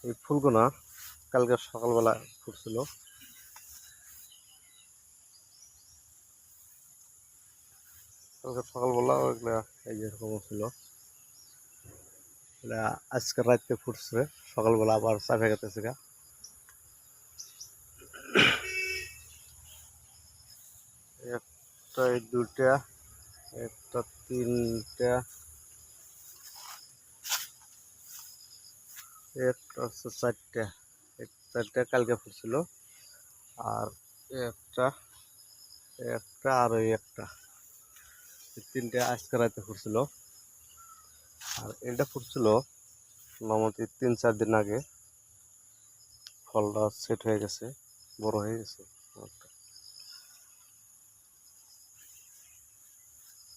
এই ফুলগুনা কালকে সকালবেলা ফুটছিল। কালকে সকালবেলা ওইগুলা এই যে এরকম ছিল। আজকে রাতে ফুটছে, সকালবেলা আবার চাপে গেছে গা। একটা দুইটা, একটা তিনটা, একটা হচ্ছে চারটা। চারটা কালকে ফুটছিল, আর একটা একটা আর ওই একটা, তিনটে আজকে রাতে ফুটছিল। আর এটা ফুটছিল মোটামুটি 3-4 দিন আগে। ফলটা সেট হয়ে গেছে, বড় হয়ে গেছে।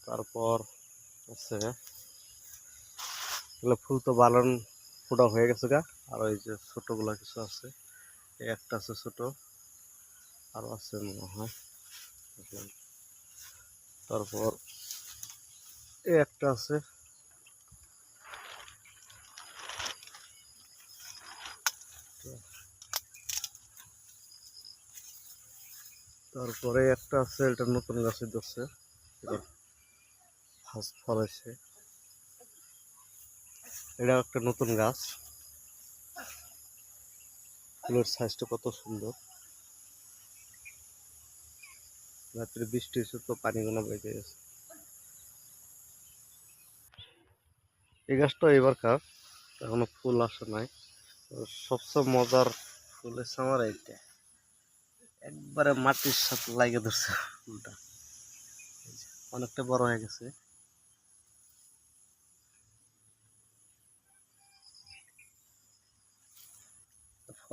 তারপর আছে ফুল তো বালন ফোটা হয়ে গেছে গা। আর ওই যে ছোটগুলা কিছু আছে, একটা আছে ছোট, আরো আছে মনে হয়। তারপর একটা আছে, তারপরে একটা আছে, এটা নতুন গাছে ধরছে, ফার্স্ট ফল হয়েছে। এটা একটা নতুন গাছ, ফুলের সাইজটা কত সুন্দর। রাত্রে বৃষ্টি হয়েছে তো পানিগুলো বেঁচে গেছে। এই গাছটা এবারকার, এখনো ফুল আসে নাই। সবচেয়ে মজার ফুল হচ্ছে আমার এইটা, একবারে মাটির সাথে লাগে ধরছে ফুলটা, অনেকটা বড় হয়ে গেছে।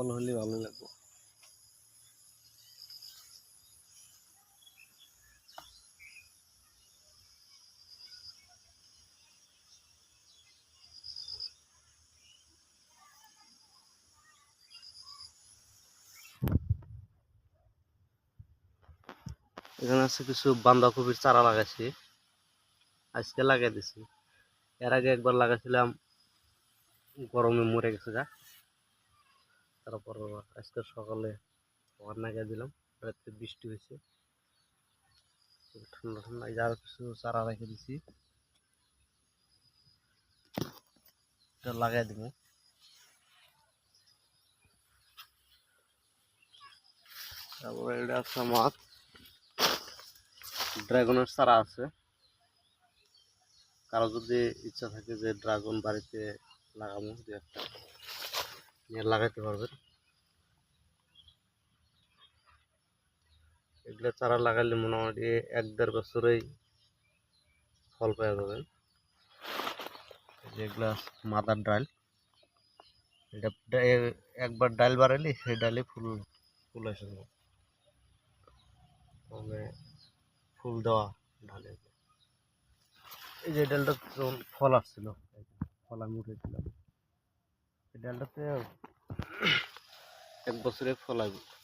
ফল হলে ভালো লাগবে। এখানে আছে কিছু বাঁধাকপির চারা লাগাইছি, আজকে লাগাই দিছি। এর আগে একবার লাগাইছিলাম, গরমে মরে গেছে গা। তারপর আজকে সকালে আবার লাগাই দিলাম, রাত্রে বৃষ্টি হয়েছে, ঠান্ডা ঠান্ডা। এই যে আরো কিছু চারা রেখে দিছি, এটা লাগাই দিব। তারপরে এটা আছে আমার ড্রাগনের চারা আছে। কারো যদি ইচ্ছা থাকে যে ড্রাগন বাড়িতে লাগাবো, দু একটা নিয়ে লাগাইতে পারবেন। এগুলো চারা লাগালে মোটামুটি 1-1.5 বছরেই ফল পাওয়া যাবেন। যেগুলা মাদার ডাল, এটা একবার ডাল বাড়াইলে সেই ডালে ফুল ফুল এসে যাবে, মানে ফুল দেওয়া ঢালে। এই যে ডালটা ফল আসছিল, ফল আমি উঠেছিলাম, এই ডালটাতে 1 বছরে ফল আসবে।